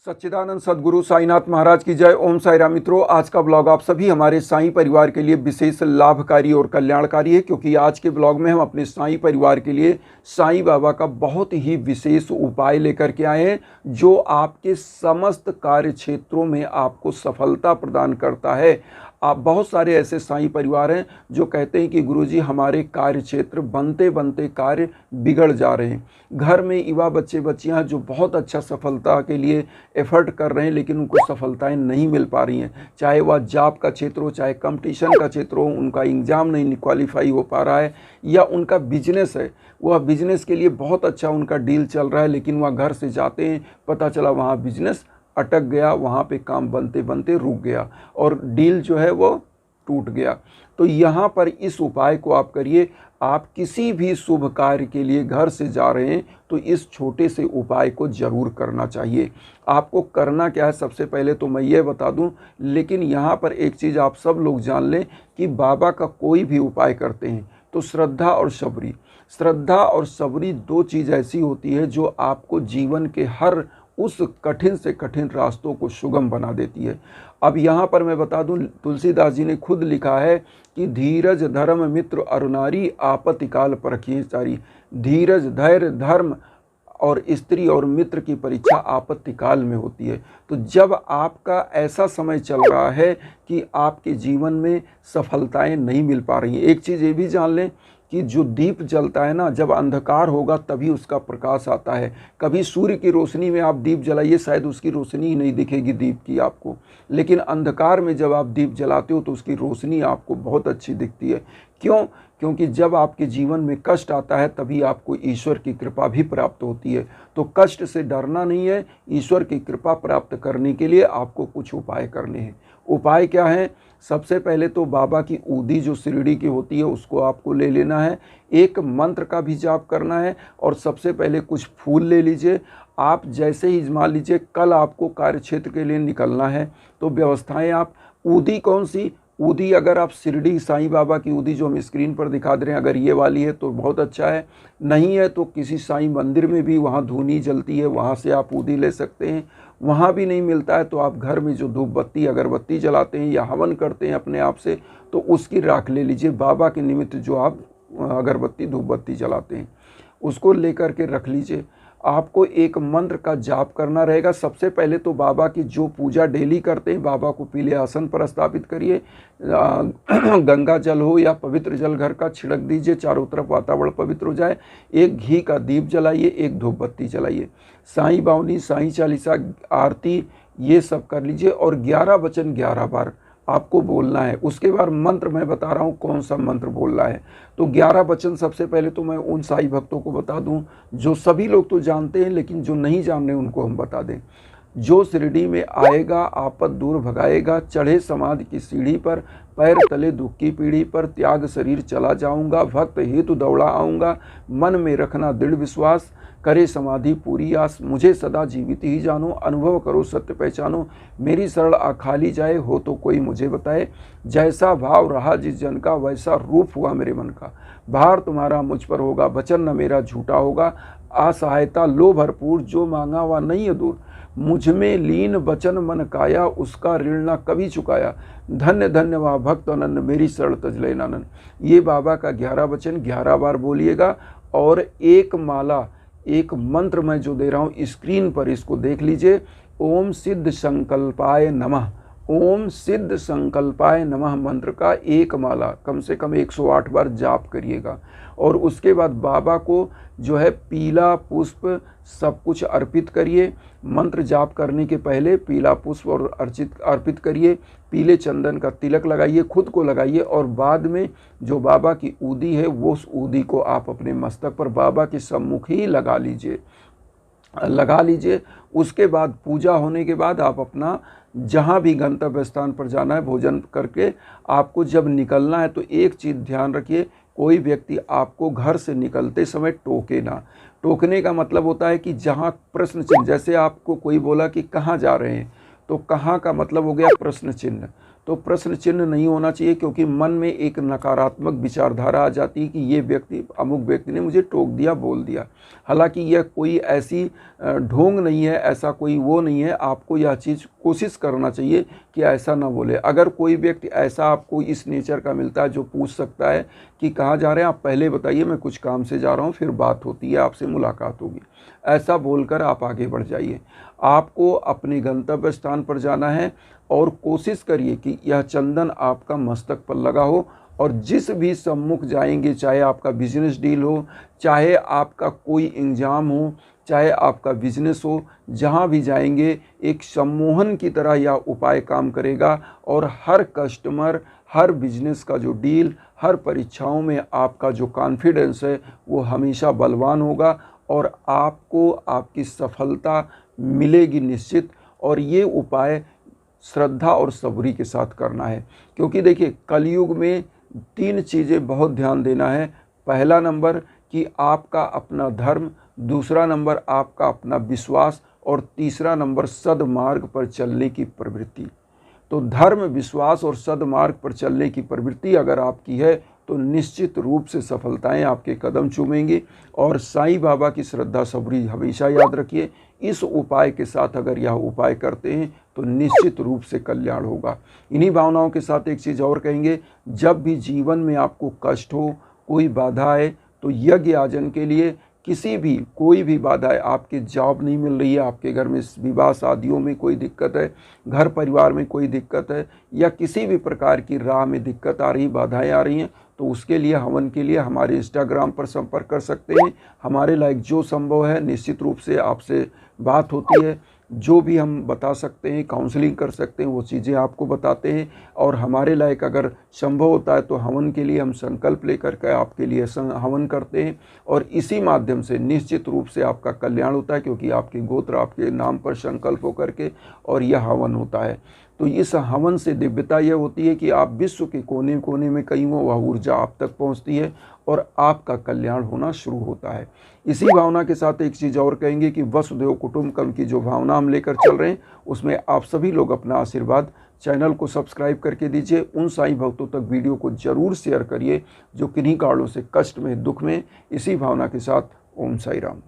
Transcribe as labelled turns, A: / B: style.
A: सच्चिदानंद सद्गुरु साईनाथ महाराज की जय। ओम साई राम। मित्रों, आज का ब्लॉग आप सभी हमारे साईं परिवार के लिए विशेष लाभकारी और कल्याणकारी है, क्योंकि आज के ब्लॉग में हम अपने साईं परिवार के लिए साईं बाबा का बहुत ही विशेष उपाय लेकर के आए हैं, जो आपके समस्त कार्य क्षेत्रों में आपको सफलता प्रदान करता है। आप बहुत सारे ऐसे साईं परिवार हैं जो कहते हैं कि गुरुजी हमारे कार्य क्षेत्र बनते बनते कार्य बिगड़ जा रहे हैं। घर में युवा बच्चे बच्चियां जो बहुत अच्छा सफलता के लिए एफर्ट कर रहे हैं, लेकिन उनको सफलताएं नहीं मिल पा रही हैं। चाहे वह जॉब का क्षेत्र हो, चाहे कंपटीशन का क्षेत्र हो, उनका एग्ज़ाम नहीं क्वालिफाई हो पा रहा है, या उनका बिजनेस है, वह बिजनेस के लिए बहुत अच्छा उनका डील चल रहा है, लेकिन वह घर से जाते हैं, पता चला वहाँ बिजनेस अटक गया, वहाँ पे काम बनते बनते रुक गया और डील जो है वो टूट गया। तो यहाँ पर इस उपाय को आप करिए। आप किसी भी शुभ कार्य के लिए घर से जा रहे हैं तो इस छोटे से उपाय को ज़रूर करना चाहिए। आपको करना क्या है, सबसे पहले तो मैं ये बता दूं, लेकिन यहाँ पर एक चीज़ आप सब लोग जान लें कि बाबा का कोई भी उपाय करते हैं तो श्रद्धा और सबरी दो चीज़ ऐसी होती है जो आपको जीवन के हर उस कठिन से कठिन रास्तों को सुगम बना देती है। अब यहाँ पर मैं बता दूं, तुलसीदास जी ने खुद लिखा है कि धीरज धर्म मित्र अरुनारी आपत्ति काल परखिए चारी। धीरज, धैर्य, धर्म और स्त्री और मित्र की परीक्षा आपत्ति काल में होती है। तो जब आपका ऐसा समय चल रहा है कि आपके जीवन में सफलताएं नहीं मिल पा रही हैं, एक चीज़ ये भी जान लें कि जो दीप जलता है ना, जब अंधकार होगा तभी उसका प्रकाश आता है। कभी सूर्य की रोशनी में आप दीप जलाइए, शायद उसकी रोशनी ही नहीं दिखेगी दीप की आपको, लेकिन अंधकार में जब आप दीप जलाते हो तो उसकी रोशनी आपको बहुत अच्छी दिखती है। क्यों? क्योंकि जब आपके जीवन में कष्ट आता है तभी आपको ईश्वर की कृपा भी प्राप्त होती है। तो कष्ट से डरना नहीं है, ईश्वर की कृपा प्राप्त करने के लिए आपको कुछ उपाय करने हैं। उपाय क्या है? सबसे पहले तो बाबा की ऊदी जो शिरडी की होती है उसको आपको ले लेना है, एक मंत्र का भी जाप करना है, और सबसे पहले कुछ फूल ले लीजिए। आप जैसे ही मान लीजिए कल आपको कार्य क्षेत्र के लिए निकलना है तो व्यवस्थाएं आप, ऊदी कौन सी ऊदी, अगर आप शिरडी साईं बाबा की ऊदी जो हम स्क्रीन पर दिखा दे रहे हैं, अगर ये वाली है तो बहुत अच्छा है, नहीं है तो किसी साईं मंदिर में भी वहाँ धूनी जलती है, वहाँ से आप ऊदी ले सकते हैं। वहाँ भी नहीं मिलता है तो आप घर में जो धूप बत्ती अगरबत्ती जलाते हैं या हवन करते हैं अपने आप से, तो उसकी राख ले लीजिए। बाबा के निमित्त जो आप अगरबत्ती धूप बत्ती जलाते हैं उसको लेकर के रख लीजिए। आपको एक मंत्र का जाप करना रहेगा। सबसे पहले तो बाबा की जो पूजा डेली करते हैं, बाबा को पीले आसन पर स्थापित करिए, गंगा जल हो या पवित्र जल घर का छिड़क दीजिए, चारों तरफ वातावरण पवित्र हो जाए। एक घी का दीप जलाइए, एक धूप बत्ती जलाइए, साईं बावनी, साईं चालीसा, आरती, ये सब कर लीजिए, और 11 वचन 11 बार आपको बोलना है। उसके बाद मंत्र मैं बता रहा हूँ कौन सा मंत्र बोलना है। तो 11 वचन सबसे पहले तो मैं उन साईं भक्तों को बता दूं जो सभी लोग तो जानते हैं, लेकिन जो नहीं जान रहे उनको हम बता दें। जो शिरडी में आएगा आपद दूर भगाएगा, चढ़े समाधि की सीढ़ी पर, पैर तले दुख की पीढ़ी पर, त्याग शरीर चला जाऊंगा, भक्त हेतु दौड़ा आऊँगा, मन में रखना दृढ़ विश्वास, करे समाधि पूरी आस, मुझे सदा जीवित ही जानो, अनुभव करो सत्य पहचानो, मेरी शरण आखाली जाए, हो तो कोई मुझे बताए, जैसा भाव रहा जिस जन का वैसा रूप हुआ मेरे मन का, भार तुम्हारा मुझ पर होगा, वचन न मेरा झूठा होगा, असहायता लो भरपूर, जो मांगा वह नहीं है दूर, मुझ में लीन वचन मन काया, उसका ऋण न कभी चुकाया, धन्य धन्य वह भक्त अनन्य, मेरी शरण तज ले नानन। ये बाबा का 11 वचन 11 बार बोलिएगा, और एक माला, एक मंत्र मैं जो दे रहा हूँ स्क्रीन पर, इसको देख लीजिए। ओम सिद्ध संकल्पाय नमः, ओम सिद्ध संकल्पाय नमः मंत्र का एक माला कम से कम 108 बार जाप करिएगा। और उसके बाद बाबा को जो है पीला पुष्प सब कुछ अर्पित करिए। मंत्र जाप करने के पहले पीला पुष्प और अर्पित करिए, पीले चंदन का तिलक लगाइए, खुद को लगाइए, और बाद में जो बाबा की ऊदी है वो उस ऊदी को आप अपने मस्तक पर बाबा के सम्मुख ही लगा लीजिए। उसके बाद पूजा होने के बाद आप अपना जहाँ भी गंतव्य स्थान पर जाना है भोजन करके आपको जब निकलना है, तो एक चीज़ ध्यान रखिए, कोई व्यक्ति आपको घर से निकलते समय टोके ना। टोकने का मतलब होता है कि जहाँ प्रश्न चिन्ह, जैसे आपको कोई बोला कि कहाँ जा रहे हैं, तो कहाँ का मतलब हो गया प्रश्न चिन्ह। तो प्रश्न चिन्ह नहीं होना चाहिए, क्योंकि मन में एक नकारात्मक विचारधारा आ जाती है कि ये व्यक्ति, अमुक व्यक्ति ने मुझे टोक दिया, बोल दिया। हालांकि यह कोई ऐसी ढोंग नहीं है, ऐसा कोई वो नहीं है। आपको यह चीज़ कोशिश करना चाहिए कि ऐसा ना बोले। अगर कोई व्यक्ति ऐसा आपको इस नेचर का मिलता है जो पूछ सकता है कि कहाँ जा रहे हैं, आप पहले बताइए, मैं कुछ काम से जा रहा हूँ, फिर बात होती है, आपसे मुलाकात होगी, ऐसा बोलकर आप आगे बढ़ जाइए। आपको अपने गंतव्य स्थान पर जाना है और कोशिश करिए कि यह चंदन आपका मस्तक पर लगा हो, और जिस भी सम्मुख जाएंगे, चाहे आपका बिजनेस डील हो, चाहे आपका कोई एग्जाम हो, चाहे आपका बिजनेस हो, जहाँ भी जाएंगे एक सम्मोहन की तरह यह उपाय काम करेगा। और हर कस्टमर, हर बिजनेस का जो डील, हर परीक्षाओं में आपका जो कॉन्फिडेंस है वो हमेशा बलवान होगा, और आपको आपकी सफलता मिलेगी निश्चित। और ये उपाय श्रद्धा और सबरी के साथ करना है, क्योंकि देखिए कलयुग में 3 चीज़ें बहुत ध्यान देना है। पहला नंबर कि आपका अपना धर्म, दूसरा नंबर आपका अपना विश्वास, और तीसरा नंबर सद्मार्ग पर चलने की प्रवृत्ति। तो धर्म, विश्वास और सद्मार्ग पर चलने की प्रवृत्ति अगर आपकी है तो निश्चित रूप से सफलताएं आपके कदम चूमेंगी। और साईं बाबा की श्रद्धा सबरी हमेशा याद रखिए। इस उपाय के साथ अगर यह उपाय करते हैं तो निश्चित रूप से कल्याण होगा। इन्हीं भावनाओं के साथ एक चीज़ और कहेंगे, जब भी जीवन में आपको कष्ट हो, कोई बाधा आए, तो यज्ञ आजन के लिए किसी भी, कोई भी बाधा है, आपके जॉब नहीं मिल रही है, आपके घर में विवाह शादियों में कोई दिक्कत है, घर परिवार में कोई दिक्कत है, या किसी भी प्रकार की राह में दिक्कत आ रही, बाधाएं आ रही हैं, तो उसके लिए, हवन के लिए हमारे इंस्टाग्राम पर संपर्क कर सकते हैं। हमारे लायक जो संभव है निश्चित रूप से आपसे बात होती है। जो भी हम बता सकते हैं, काउंसलिंग कर सकते हैं, वो चीज़ें आपको बताते हैं। और हमारे लायक अगर संभव होता है तो हवन के लिए हम संकल्प लेकर के आपके लिए हवन करते हैं, और इसी माध्यम से निश्चित रूप से आपका कल्याण होता है, क्योंकि आपके गोत्र आपके नाम पर संकल्प होकर के और यह हवन होता है। तो इस हवन से दिव्यता यह होती है कि आप विश्व के कोने कोने में कहीं हो, वह ऊर्जा आप तक पहुंचती है और आपका कल्याण होना शुरू होता है। इसी भावना के साथ एक चीज़ और कहेंगे कि वसुदेव कुटुंबकम की जो भावना हम लेकर चल रहे हैं, उसमें आप सभी लोग अपना आशीर्वाद चैनल को सब्सक्राइब करके दीजिए। उन साईं भक्तों तक वीडियो को जरूर शेयर करिए जो किन्हीं कारणों से कष्ट में, दुख में। इसी भावना के साथ ओम साई राम।